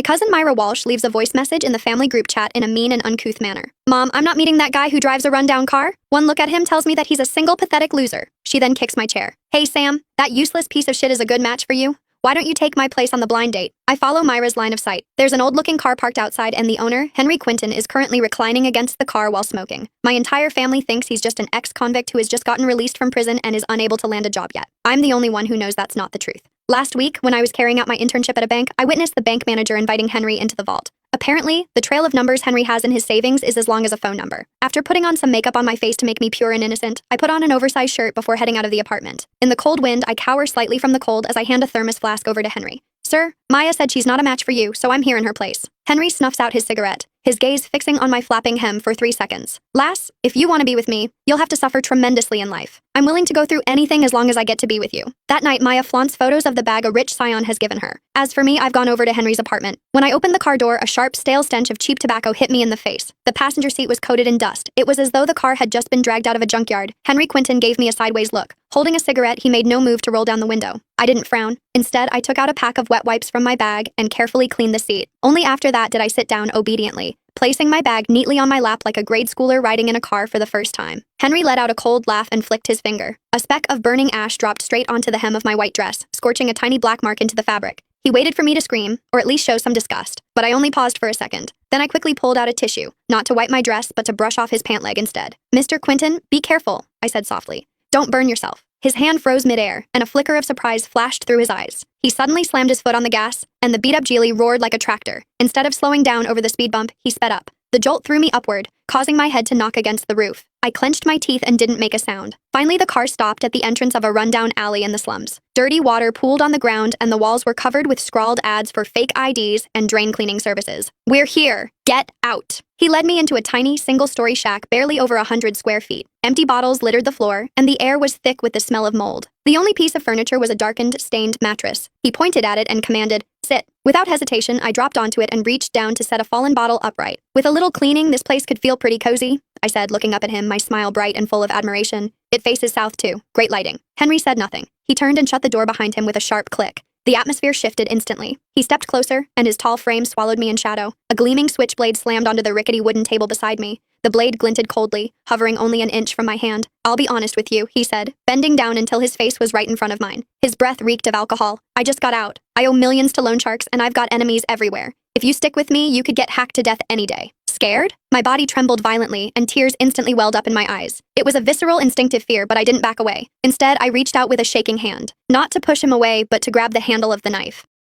My cousin Myra Walsh leaves a voice message in the family group chat in a mean and uncouth manner. Mom, I'm not meeting that guy who drives a rundown car. One look at him tells me that he's a single pathetic loser. She then kicks my chair. Hey Sam, that useless piece of shit is a good match for you. Why don't you take my place on the blind date? I follow Myra's line of sight. There's an old-looking car parked outside and the owner, Henry Quinton, is currently reclining against the car while smoking. My entire family thinks he's just an ex-convict who has just gotten released from prison and is unable to land a job yet. I'm the only one who knows that's not the truth. Last week, when I was carrying out my internship at a bank, I witnessed the bank manager inviting Henry into the vault. Apparently, the trail of numbers Henry has in his savings is as long as a phone number. After putting on some makeup on my face to make me pure and innocent, I put on an oversized shirt before heading out of the apartment. In the cold wind, I cower slightly from the cold as I hand a thermos flask over to Henry. Sir, Maya said she's not a match for you, so I'm here in her place. Henry snuffs out his cigarette, his gaze fixing on my flapping hem for 3 seconds. Lass, if you want to be with me, you'll have to suffer tremendously in life. I'm willing to go through anything as long as I get to be with you. That night, Maya flaunts photos of the bag a rich scion has given her. As for me, I've gone over to Henry's apartment. When I opened the car door, a sharp, stale stench of cheap tobacco hit me in the face. The passenger seat was coated in dust. It was as though the car had just been dragged out of a junkyard. Henry Quinton gave me a sideways look. Holding a cigarette, he made no move to roll down the window. I didn't frown. Instead, I took out a pack of wet wipes from my bag and carefully cleaned the seat. Only after that did I sit down obediently, placing my bag neatly on my lap like a grade schooler riding in a car for the first time. Henry let out a cold laugh and flicked his finger. A speck of burning ash dropped straight onto the hem of my white dress, scorching a tiny black mark into the fabric. He waited for me to scream, or at least show some disgust, but I only paused for a second. Then I quickly pulled out a tissue, not to wipe my dress, but to brush off his pant leg instead. Mr. Quinton, be careful, I said softly. Don't burn yourself. His hand froze midair, and a flicker of surprise flashed through his eyes. He suddenly slammed his foot on the gas, and the beat-up Geely roared like a tractor. Instead of slowing down over the speed bump, he sped up. The jolt threw me upward, causing my head to knock against the roof. I clenched my teeth and didn't make a sound. Finally, the car stopped at the entrance of a rundown alley in the slums. Dirty water pooled on the ground, and the walls were covered with scrawled ads for fake IDs and drain cleaning services. We're here. Get out. He led me into a tiny, single-story shack barely over 100 square feet. Empty bottles littered the floor, and the air was thick with the smell of mold. The only piece of furniture was a darkened, stained mattress. He pointed at it and commanded, "Sit." Without hesitation, I dropped onto it and reached down to set a fallen bottle upright. With a little cleaning, this place could feel pretty cozy, I said, looking up at him, my smile bright and full of admiration. It faces south, too. Great lighting. Henry said nothing. He turned and shut the door behind him with a sharp click. The atmosphere shifted instantly. He stepped closer, and his tall frame swallowed me in shadow. A gleaming switchblade slammed onto the rickety wooden table beside me. The blade glinted coldly, hovering only an inch from my hand. "I'll be honest with you," he said, bending down until his face was right in front of mine. His breath reeked of alcohol. "I just got out. I owe millions to loan sharks, and I've got enemies everywhere. If you stick with me, you could get hacked to death any day." Scared? My body trembled violently, and tears instantly welled up in my eyes. It was a visceral, instinctive fear, but I didn't back away. Instead, I reached out with a shaking hand. Not to push him away, but to grab the handle of the knife.